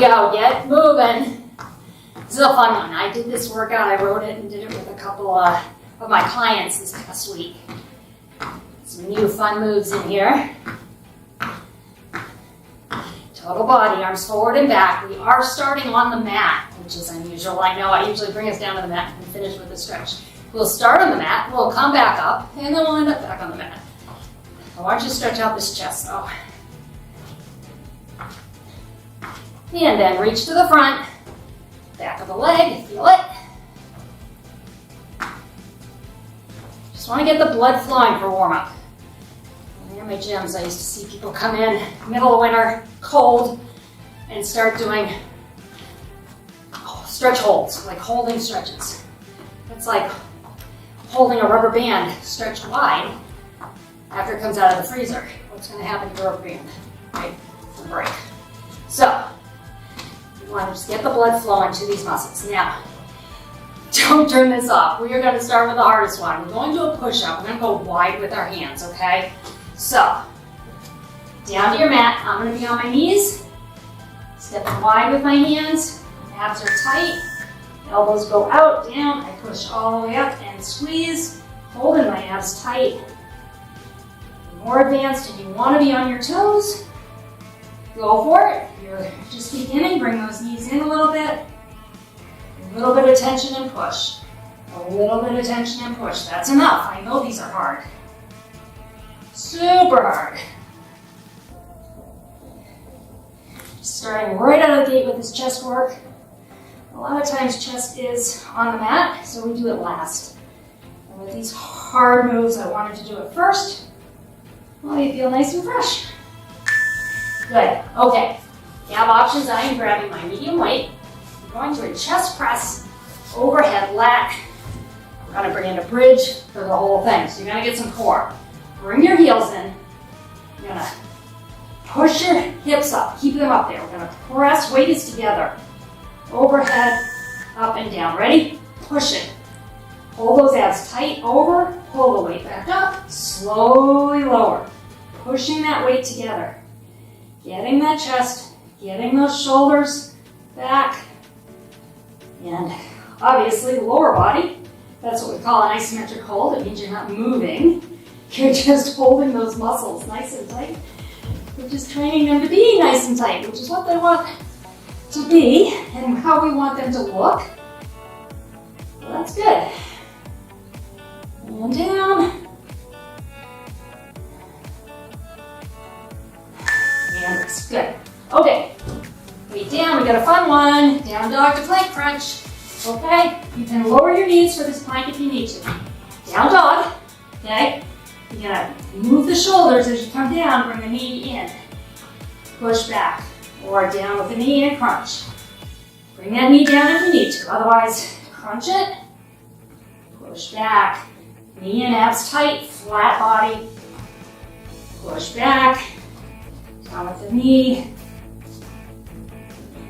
go, get moving. This is a fun one. I did this workout, I wrote it and did it with a couple of my clients this past week. Some new fun moves in here. Total body, arms forward and back. We are starting on the mat, which is unusual. I know I usually bring us down to the mat and finish with a stretch. We'll start on the mat, we'll come back up, and then we'll end up back on the mat. I want you to stretch out this chest though. And then reach to the front, back of the leg, feel it. Just want to get the blood flowing for warm up. In my gyms, I used to see people come in middle of winter, cold, and start doing stretch holds, like holding stretches. It's like holding a rubber band stretched wide after it comes out of the freezer. What's going to happen to your rubber band? Right? It's a break. So, you want to just get the blood flowing to these muscles. Now, don't turn this off. We are going to start with the hardest one. We're going to do a push-up. We're going to go wide with our hands, okay? So, down to your mat. I'm going to be on my knees. Stepping wide with my hands. Abs are tight. Elbows go out, down. I push all the way up and squeeze. Holding my abs tight. More advanced, and you want to be on your toes. Go for it. You're just beginning. Bring those knees in a little bit. A little bit of tension and push. A little bit of tension and push. That's enough. I know these are hard. Super hard. Starting right out of the gate with this chest work. A lot of times chest is on the mat, so we do it last. And with these hard moves, I wanted to do it first. Well, you feel nice and fresh. Good. Okay. You have options. I am grabbing my medium weight. I'm going to a chest press, overhead lat. We're going to bring in a bridge for the whole thing. So you're going to get some core. Bring your heels in. You're going to push your hips up. Keep them up there. We're going to press. Weight is together. Overhead, up and down. Ready? Push it. Hold those abs tight over. Pull the weight back up. Slowly lower. Pushing that weight together. Getting that chest. Getting those shoulders back. And obviously lower body. That's what we call an isometric hold. It means you're not moving. You're just holding those muscles nice and tight. We're just training them to be nice and tight, which is what they want to be and how we want them to look. Well, that's good. And down. And rest. Good. Okay. Weight down. We got a fun one. Down dog to plank crunch. Okay. You can lower your knees for this plank if you need to. Down dog. Okay. You're gonna move the shoulders as you come down, bring the knee in. Push back, or down with the knee and crunch. Bring that knee down if you need to, otherwise crunch it. Push back, knee and abs tight, flat body. Push back, down with the knee.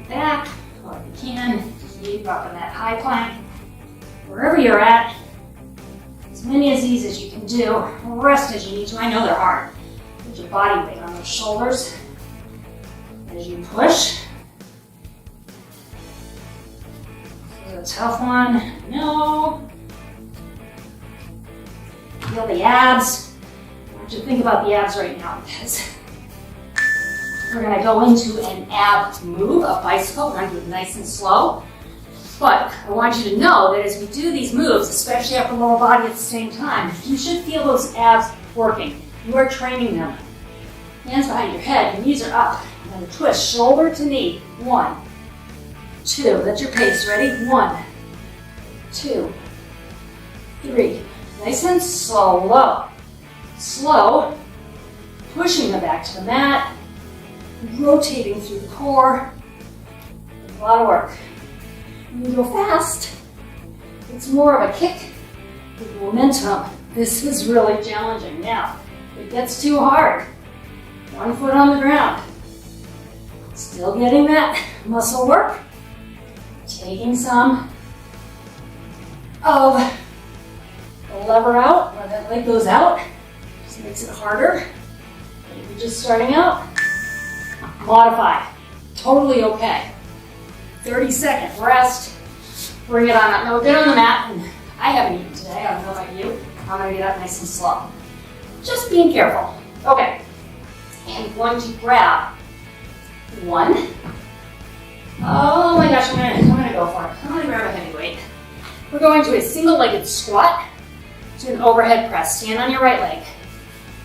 Back, or if you can, keep up in that high plank. Wherever you're at, as many of these as you can do, rest as you need to. I know they're hard. Put your body weight on those shoulders as you push. This is a tough one. No. Feel the abs. I want you to think about the abs right now because we're going to go into an ab move, a bicycle. We're going to do it nice and slow. But I want you to know that as we do these moves, especially upper lower body at the same time, you should feel those abs working. You are training them. Hands behind your head, your knees are up. I'm going to twist shoulder to knee. 1, 2. That's your pace. Ready? 1, 2, 3. Nice and slow. Slow. Pushing them back to the mat. Rotating through the core. A lot of work. When you go fast, it's more of a kick with momentum. This is really challenging. Now, if it gets too hard, 1 foot on the ground. Still getting that muscle work. Taking some of the lever out, or that leg goes out. Just makes it harder. But if you're just starting out, modify. Totally okay. 30-second rest. Bring it on up. Now we've been on the mat, and I haven't eaten today. I don't know about you. I'm gonna get up nice and slow. Just being careful. Okay. And going to grab one. Oh my gosh, I'm gonna go for it. I'm gonna grab a heavy weight. We're going to a single-legged squat to an overhead press. Stand on your right leg.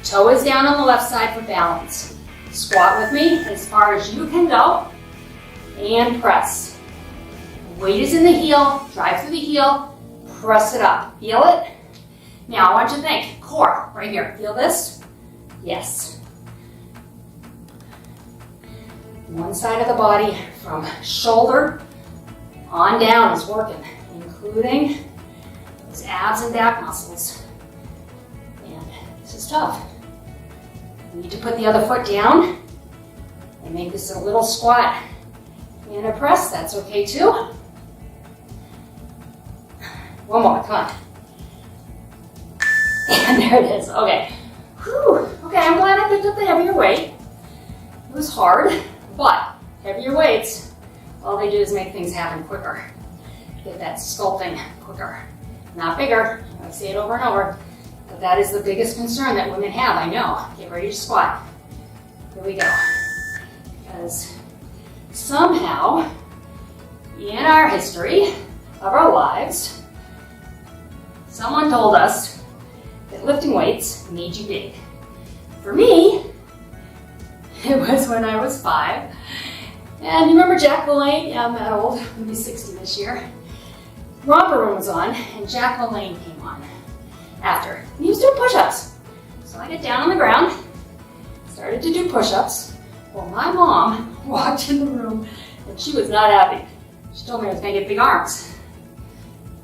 Toe is down on the left side for balance. Squat with me as far as you can go. And press. Weight is in the heel. Drive through the heel. Press it up. Feel it? Now I want you to think. Core, right here. Feel this? Yes. One side of the body from shoulder on down is working, including those abs and back muscles. And this is tough. You need to put the other foot down and make this a little squat and a press. That's okay too. One more, come on. And there it is, okay. Whew. Okay, I'm glad I picked up the heavier weight. It was hard, but heavier weights, all they do is make things happen quicker. Get that sculpting quicker, not bigger. I say it over and over, but that is the biggest concern that women have, I know. Get ready to squat. Here we go. Because somehow, in our history of our lives, someone told us that lifting weights made you big. For me, it was when I was 5. And you remember Jack LaLanne? Yeah, I'm that old. I'm gonna be 60 this year. Romper Room was on, and Jack LaLanne came on after. And he was doing push-ups. So I get down on the ground, started to do push-ups, while my mom walked in the room, and she was not happy. She told me I was gonna get big arms.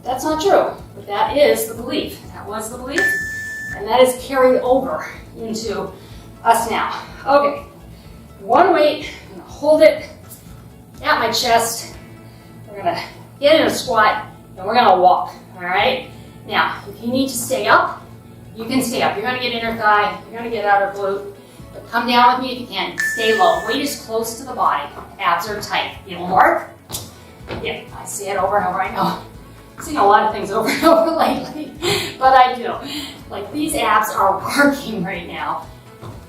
That's not true, but that is the belief. That was the belief, and that is carried over into us now. Okay, one weight, I'm gonna hold it at my chest. We're gonna get in a squat, and we're gonna walk, all right? Now, if you need to stay up, you can stay up. You're gonna get inner thigh, you're gonna get outer glute, but come down with me if you can. Stay low, weight is close to the body. Abs are tight. It'll work. Yeah, I say it over and over, I know. I've seen a lot of things over and over lately, but I do. Like these abs are working right now.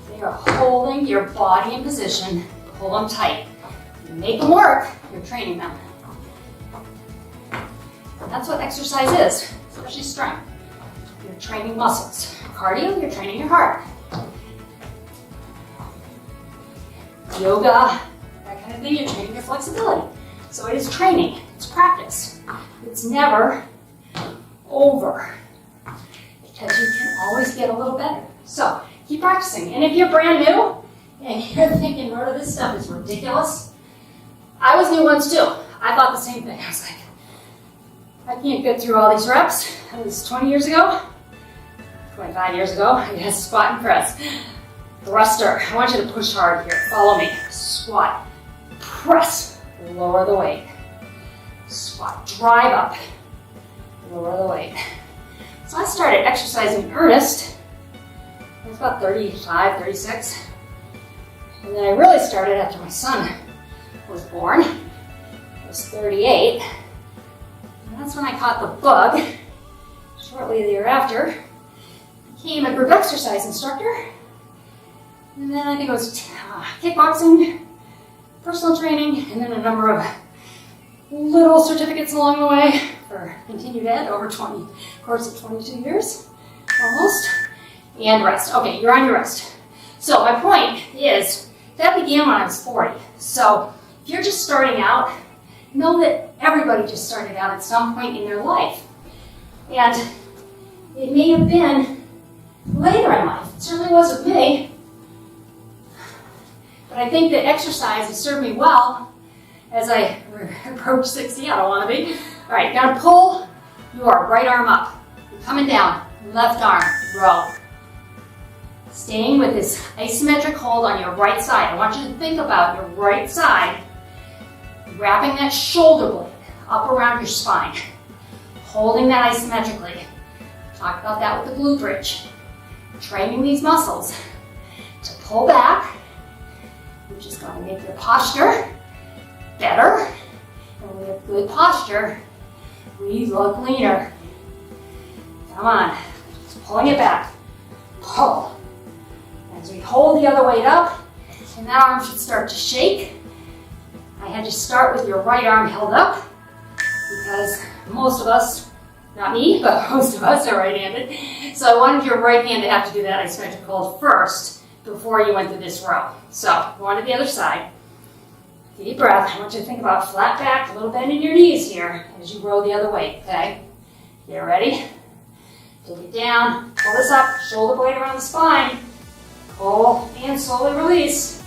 They are holding your body in position. Pull them tight. You make them work, you're training them. And that's what exercise is, especially strength. You're training muscles. Cardio, you're training your heart. Yoga, that kind of thing, you're training your flexibility. So it is training, it's practice. It's never over, because you can always get a little better. So keep practicing. And if you're brand new and you're thinking, Rhoda, this stuff is ridiculous, I was new once too. I thought the same thing. I was like, I can't get through all these reps. That was 20 years ago, 25 years ago. I had squat and press. Thruster, I want you to push hard here. Follow me. Squat, press, lower the weight. Squat, drive up, lower the weight. So I started exercising in earnest. I was about 35, 36. And then I really started after my son was born. I was 38. And that's when I caught the bug. Shortly thereafter, became a group exercise instructor. And then I think it was kickboxing, personal training, and then a number of little certificates along the way for continued ed over course of 22 years, almost, and rest. Okay, you're on your rest. So my point is, that began when I was 40. So if you're just starting out, know that everybody just started out at some point in their life. And it may have been later in life. It certainly was with me. But I think that exercise has served me well as I approach 60. I don't want to be. All right, now pull your right arm up. You're coming down. Left arm, row. Staying with this isometric hold on your right side. I want you to think about your right side, wrapping that shoulder blade up around your spine, holding that isometrically. Talk about that with the glute bridge. Training these muscles to pull back, which is going to make your posture better When we have good posture, we look leaner. Come on, just pulling it back. Pull. As we hold the other weight up, and that arm should start to shake. I had to start with your right arm held up because most of us, not me, but most of us are right-handed. So I wanted your right hand to have to do that isometric hold first before you went to this row. So go on to the other side. Deep breath. I want you to think about flat back, a little bend in your knees here as you row the other way, okay? Get ready. Take it down, pull this up, shoulder blade around the spine. Pull and slowly release.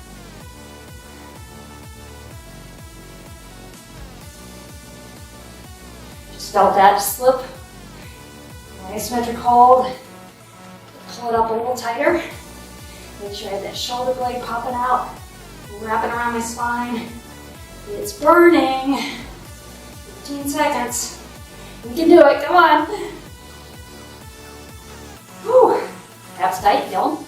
Just felt that slip. Isometric hold. Pull it up a little tighter. Make sure I have that shoulder blade popping out, wrapping around my spine. It's burning. 15 seconds. We can do it, come on. Whew. Abs tight, Dylan.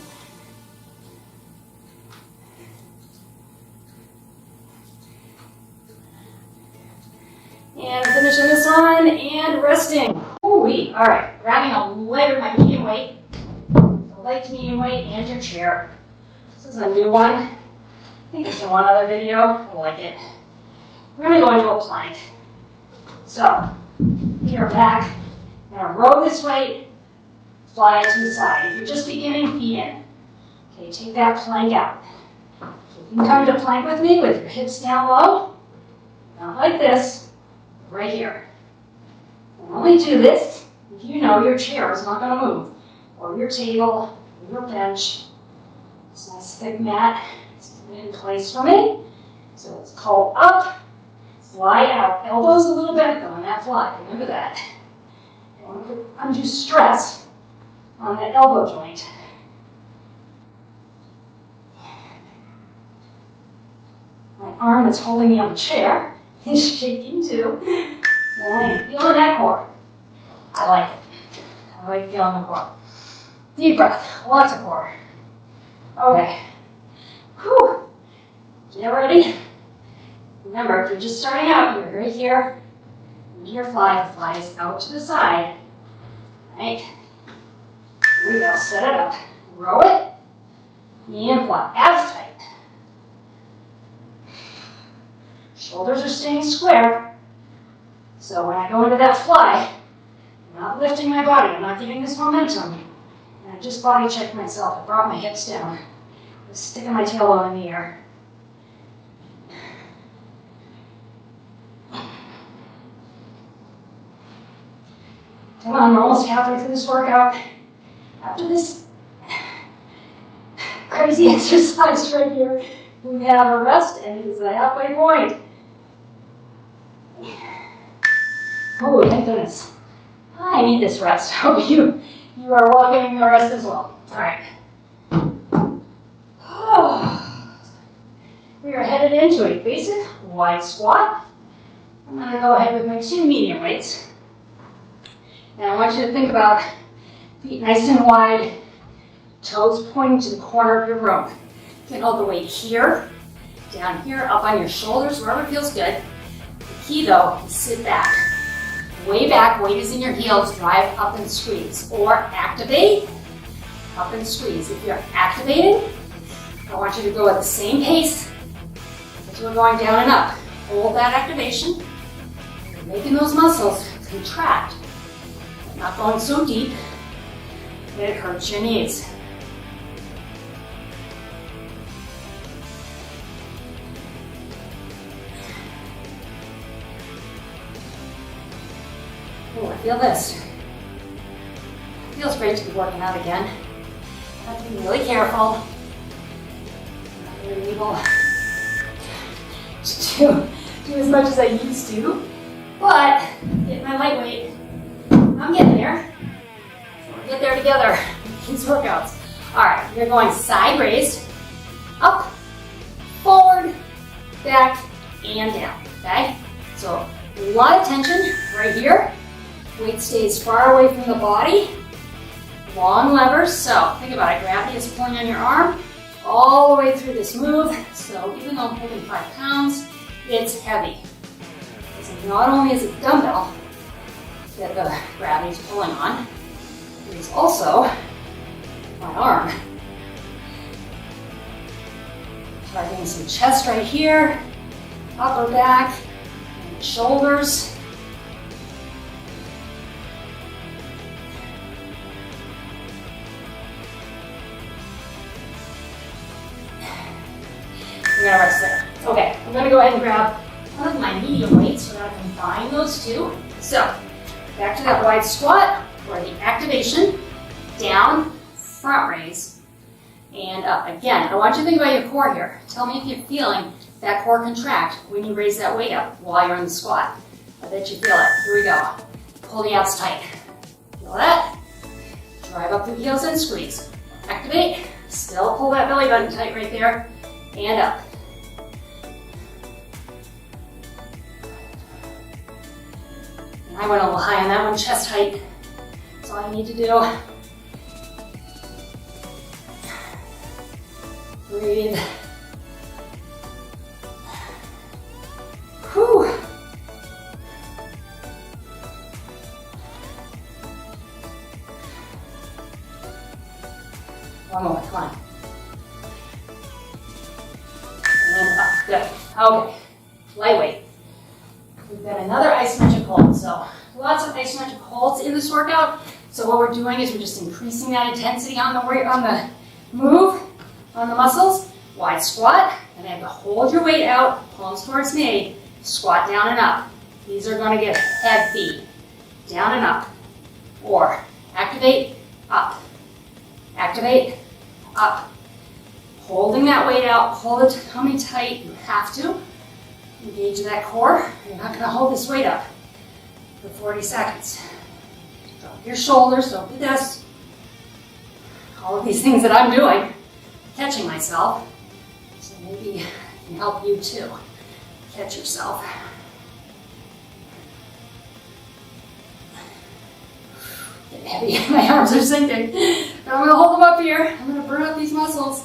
And finishing this one and resting. Ooh-wee. All right, grabbing a lighter, my medium weight, a light medium weight, and your chair. This is a new one. I think it's in one other video. I like it. We're going to go into a plank. So, feet are back. I'm going to row this weight, fly it to the side. If you're just beginning, feet in. Okay, take that plank out. You can come to plank with me with your hips down low. Not like this. Right here. And only do this if you know your chair is not going to move, or your table, or your bench. It's a nice thick mat. It's in place for me. So let's pull up, slide out. Elbows a little bent though on that fly. Remember that. Don't want to put undue stress on that elbow joint. My arm that's holding me on the chair is shaking too. And I am feeling that core. I like it. I like feeling the core. Deep breath, lots of core. Okay. Whew. Get ready. Remember, if you're just starting out, you're right here. And your fly flies out to the side. Right? Here we go. Set it up. Row it. And fly. Abs tight. Shoulders are staying square. So when I go into that fly, I'm not lifting my body. I'm not giving this momentum. And I just body checked myself. I brought my hips down. I was sticking my tailbone in the air. Come on, we're almost halfway through this workout. After this crazy exercise right here, we have a rest, and it is the halfway point. Oh, thank goodness. I need this rest. Hope you are welcoming the rest as well. All right. We are headed into a basic wide squat. I'm going to go ahead with my 2 medium weights. Now I want you to think about feet nice and wide, toes pointing to the corner of your room. You can hold the weight here, down here, up on your shoulders, wherever feels good. The key though is sit back. Way back, weight is in your heels, drive up and squeeze. Or activate, up and squeeze. If you're activated, I want you to go at the same pace as we're going down and up. Hold that activation. You're making those muscles contract. Not going so deep that it hurts your knees. Oh, I feel this. It feels great to be working out again. I have to be really careful. I'm not really able to do as much as I used to, but get my lightweight. I'm getting there. So we'll get there together with these workouts. All right, you're going side raised, up, forward, back, and down, okay? So a lot of tension right here. Weight stays far away from the body. Long levers, so think about it. Gravity is pulling on your arm all the way through this move. So even though I'm holding 5 pounds, it's heavy. It's So not only is it the dumbbell that the gravity's pulling on, it is also my arm. Targeting some chest right here, upper back, and shoulders. I'm gonna rest there. Okay, I'm gonna go ahead and grab one of my medium weights so that I can combine those two. So, back to that wide squat for the activation, down, front raise, and up. Again, I want you to think about your core here. Tell me if you're feeling that core contract when you raise that weight up while you're in the squat. I bet you feel it. Here we go. Pull the abs tight. Feel that? Drive up the heels and squeeze. Activate. Still pull that belly button tight right there. And up. I went a little high on that one, chest height. That's all you need to do. Breathe. Whew. One more, come on. And up, good. Okay, lightweight. We've got another isometric hold. So lots of isometric holds in this workout. So what we're doing is we're just increasing that intensity on the move, on the muscles. Wide squat, and then hold your weight out, palms towards me, squat down and up. These are going to get heavy. Down and up. Or activate, up. Activate, up. Holding that weight out, pull the tummy tight. You have to. Engage that core. You're not going to hold this weight up for 40 seconds. Drop your shoulders, don't do this. All of these things that I'm doing, catching myself. So maybe I can help you too. Catch yourself. Get heavy. My arms are sinking. But I'm going to hold them up here. I'm going to burn up these muscles.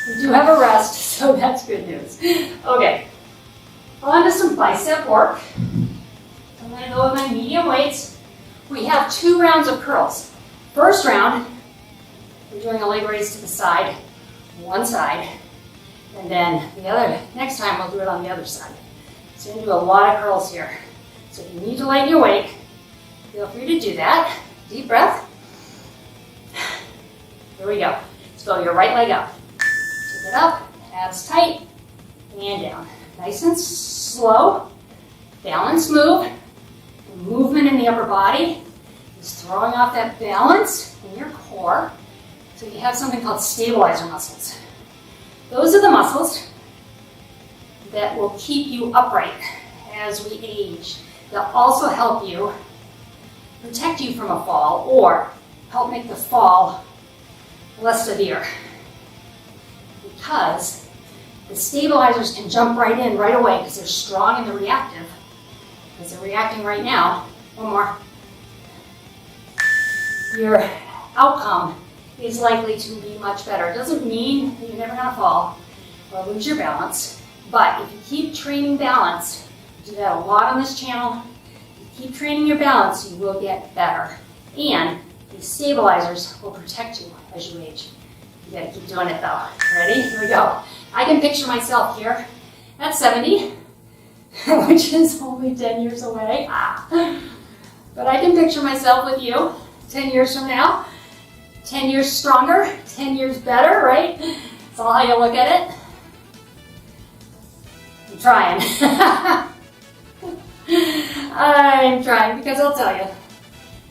We do have a rest, so that's good news. Okay, on to some bicep work. I'm going to go with my medium weights. We have 2 rounds of curls. First round, we're doing a leg raise to the side, one side, and then next time we'll do it on the other side. So you're going to do a lot of curls here. So if you need to lighten your weight, feel free to do that. Deep breath. Here we go. Let's go your right leg up. Take it up, abs tight, and down. Nice and slow. Balance move. Movement in the upper body is throwing off that balance in your core. So you have something called stabilizer muscles. Those are the muscles that will keep you upright as we age. They'll also help you protect you from a fall or help make the fall less severe. Because the stabilizers can jump right in right away because they're strong in the reactive. Because they're reacting right now. One more. Your outcome is likely to be much better. It doesn't mean that you're never going to fall or lose your balance. But if you keep training balance, we do that a lot on this channel. If you keep training your balance, you will get better. And these stabilizers will protect you as you age. You gotta keep doing it though. Ready? Here we go. I can picture myself here at 70, which is only 10 years away. But I can picture myself with you 10 years from now. 10 years stronger, 10 years better, right? That's all how you look at it. I'm trying. I'm trying because I'll tell you,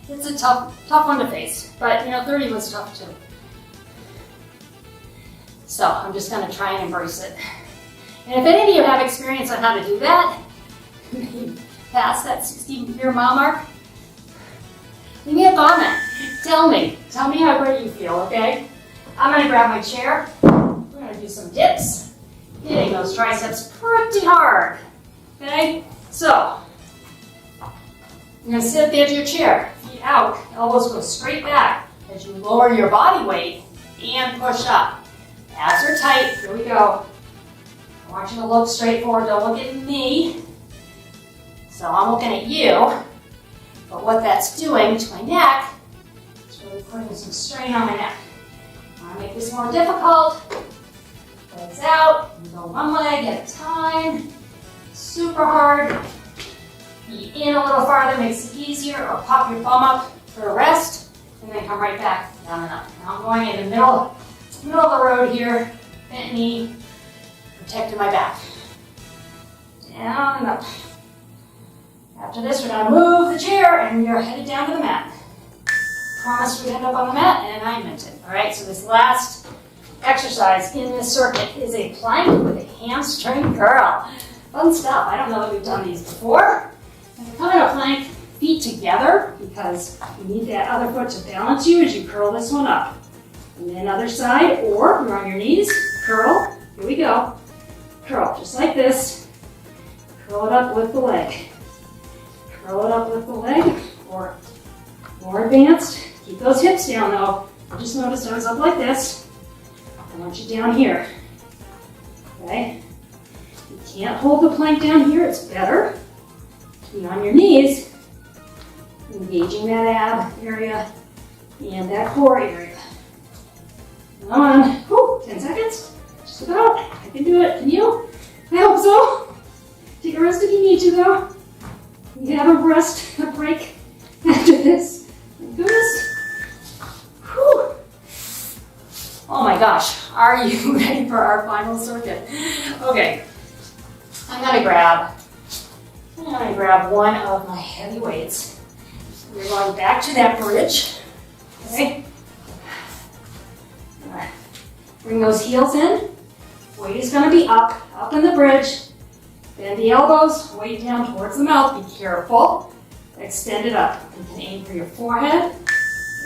it's a tough one to face. But 30 was tough too. So I'm just going to try and embrace it. And if any of you have experience on how to do that, past that 60-year mile mark, leave me a comment. Tell me how great you feel, okay? I'm going to grab my chair. We're going to do some dips, hitting those triceps pretty hard, okay? So, you're going to sit at the edge of your chair, feet out, elbows go straight back as you lower your body weight and push up. Abs are tight, here we go. want you to look straight forward, don't look at me. So I'm looking at you, but what that's doing to my neck is really putting some strain on my neck. I want to make this more difficult. Legs out, you go one leg at a time. Super hard. Feet in a little farther makes it easier, or pop your bum up for a rest, and then come right back down and up. Now I'm going in the middle of the road here, bent knee, protecting my back. Down and up. After this, we're going to move the chair, and you're headed down to the mat. Promised we'd end up on the mat, and I meant it. All right, so this last exercise in this circuit is a plank with a hamstring curl. Fun stuff. I don't know that we've done these before. And we come in a plank, feet together, because you need that other foot to balance you as you curl this one up. And then other side, or you're on your knees, curl. Here we go. Curl, just like this. Curl it up with the leg. Curl it up with the leg, or more advanced. Keep those hips down though. I just noticed I was up like this. I want you down here. Okay? You can't hold the plank down here. It's better to be on your knees, engaging that ab area and that core area. Come on. Whew, 10 seconds. Just about. I can do it. Can you? I hope so. Take a rest if you need to though. You can have a rest, a break after this. Thank goodness. Whew. Oh my gosh, are you ready for our final circuit? Okay, I'm gonna grab one of my heavy weights. We're going back to that bridge. Okay. Bring those heels in. Weight is gonna be up in the bridge. Bend the elbows, weight down towards the mouth. Be careful. Extend it up. You can aim for your forehead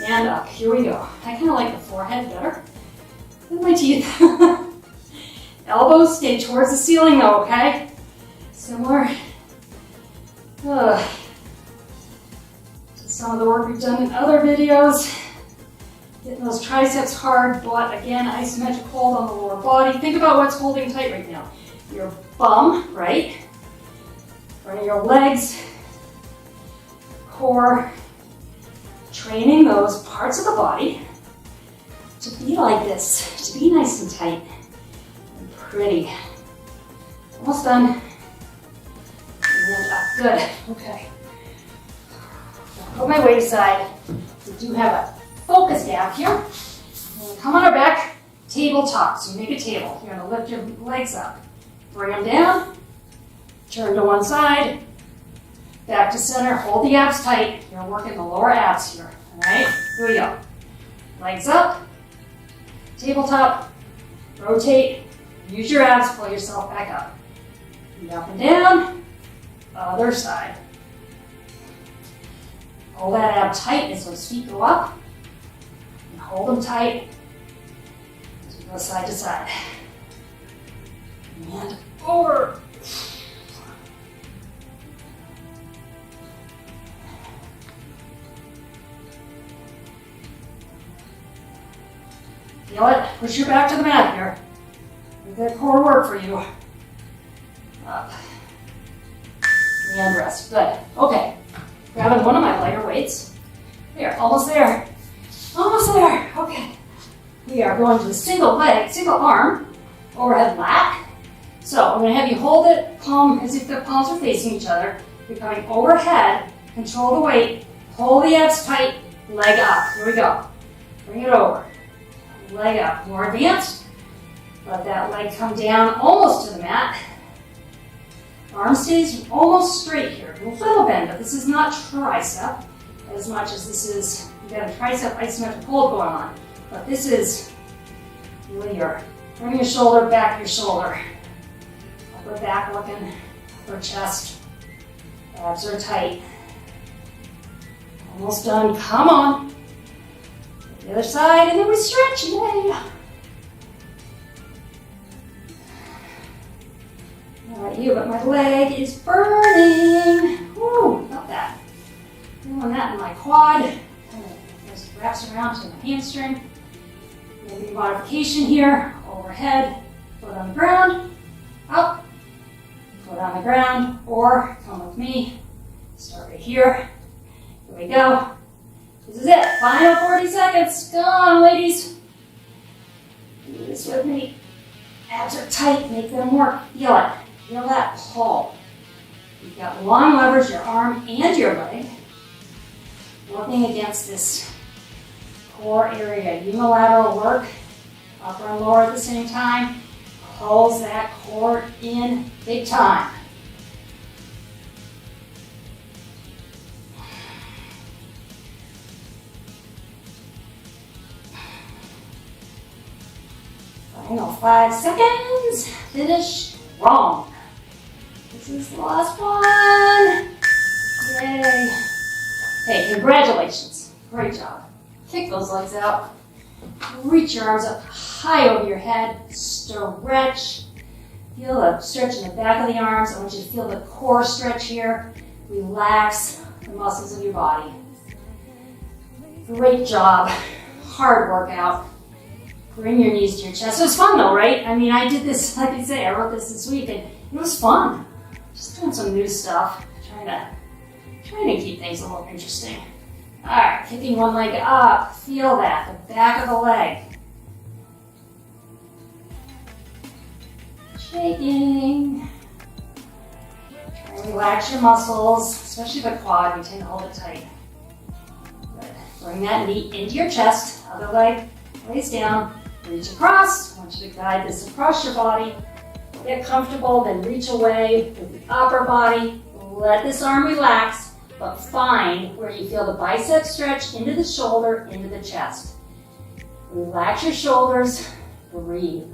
and up. Here we go. I kind of like the forehead better than my teeth. Elbows stay towards the ceiling though, okay? Similar to some of the work we've done in other videos. Getting those triceps hard, but again, isometric hold on the lower body. Think about what's holding tight right now. Your bum, right? Front of your legs, core, training those parts of the body to be like this, to be nice and tight and pretty. Almost done. And up. Good. Okay. Put my weight aside. We do have a focus gap here. And come on our back, tabletop. So you make a table. You're going to lift your legs up. Bring them down, turn to one side, back to center, hold the abs tight. You're working the lower abs here, all right? Here we go. Legs up, tabletop, rotate, use your abs, pull yourself back up. Feet up and down, other side. Hold that ab tight as those feet go up, and hold them tight as we go side to side. And over. Feel it? Push your back to the mat here. Make that core work for you. Up. And rest. Good. Okay. Grabbing one of my lighter weights. There, almost there. Almost there. Okay. We are going to a single leg, single arm, overhead lat. So I'm going to have you hold it palm as if the palms are facing each other. You're coming overhead, control the weight, pull the abs tight, leg up. Here we go. Bring it over. Leg up. More advanced. Let that leg come down almost to the mat. Arm stays almost straight here. A little bend, but this is not tricep as much as this is, you've got a tricep isometric hold going on. But this is really your, bring your shoulder back, your shoulder. Upper back looking, upper chest. Abs are tight. Almost done. Come on. The other side, and then we stretch. Yay. Not about you, but my leg is burning. Woo, love that. Doing that in my quad. Kind of just wraps around to my hamstring. Maybe modification here. Overhead, foot on the ground. up, foot on the ground, or come with me. Start right here. Here we go. This is it. Final 40 seconds. Come on, ladies. Do this with me. Abs are tight. Make them work. Feel it. Feel that pull. You've got long levers, your arm and your leg, working against this core area. Unilateral work, upper and lower at the same time, pulls that core in big time. Final 5 seconds. Finish strong. This is the last one. Yay. Hey, congratulations. Great job. Kick those legs out. Reach your arms up high over your head. Stretch. Feel a stretch in the back of the arms. I want you to feel the core stretch here. Relax the muscles of your body. Great job. Hard workout. Bring your knees to your chest. It was fun though, right? I mean, I did this, like I say, I wrote this week and it was fun. Just doing some new stuff. Trying to keep things a little interesting. All right, kicking one leg up. Feel that, the back of the leg. Shaking. Try and relax your muscles, especially the quad. We tend to hold it tight. Good. Bring that knee into your chest. Other leg lays down. Reach across. I want you to guide this across your body. Get comfortable, then reach away with the upper body. Let this arm relax, but find where you feel the bicep stretch into the shoulder, into the chest. Relax your shoulders, breathe.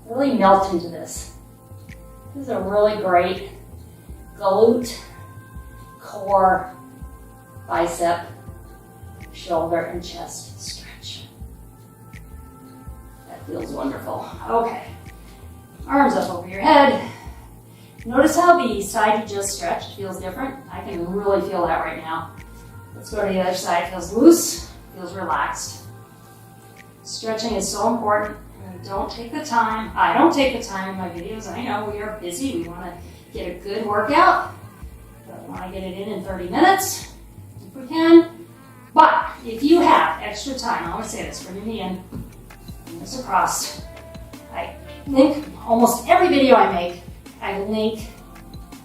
Really melt into this. This is a really great glute, core, bicep, shoulder, and chest stretch. That feels wonderful. Okay. Arms up over your head. Notice how the side you just stretched feels different. I can really feel that right now. Let's go to the other side. It feels loose, feels relaxed. Stretching is so important. And don't take the time. I don't take the time in my videos. I know we are busy. We want to get a good workout. But we want to get it in 30 minutes if we can. But if you have extra time, I want to say this, bring your knee in, bring this across. I link almost every video I make, I link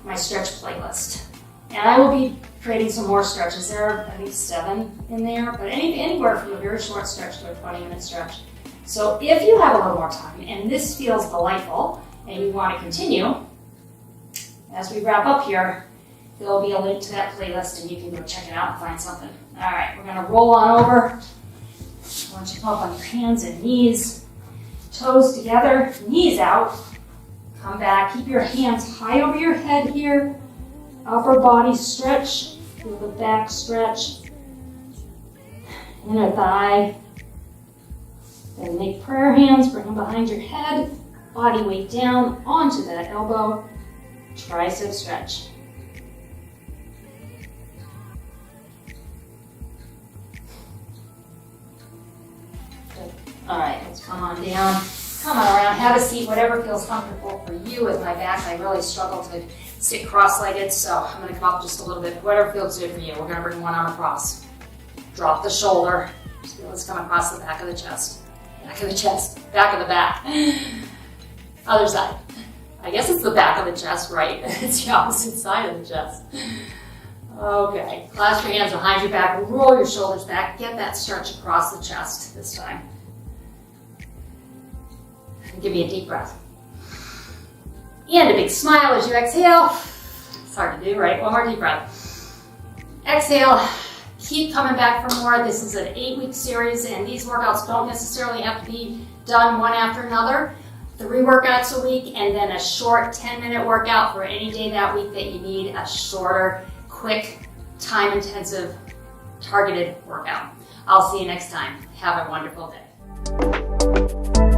my stretch playlist. And I will be creating some more stretches. There are, I think, 7 in there, but anywhere from a very short stretch to a 20-minute stretch. So if you have a little more time and this feels delightful and you want to continue, as we wrap up here, there'll be a link to that playlist and you can go check it out and find something. All right, we're gonna roll on over. I want you to come up on your hands and knees. Toes together, knees out. Come back, keep your hands high over your head here. Upper body stretch, feel the back stretch. Inner thigh. Then make prayer hands, bring them behind your head. Body weight down onto that elbow. Tricep stretch. All right, let's come on down. Come on around, have a seat, whatever feels comfortable for you. With my back, I really struggle to sit cross-legged, so I'm gonna come up just a little bit. Whatever feels good for you. We're gonna bring one arm across. Drop the shoulder. Just feel this come across the back of the chest. Back of the chest, back of the back. Other side. I guess it's the back of the chest, right? It's the opposite side of the chest. Okay, clasp your hands behind your back, roll your shoulders back, get that stretch across the chest this time. Give me a deep breath. And a big smile as you exhale. It's hard to do, right? One more deep breath. Exhale. Keep coming back for more. This is an 8-week series, and these workouts don't necessarily have to be done one after another. 3 workouts a week, and then a short 10-minute workout for any day that week that you need a shorter, quick, time-intensive, targeted workout. I'll see you next time. Have a wonderful day.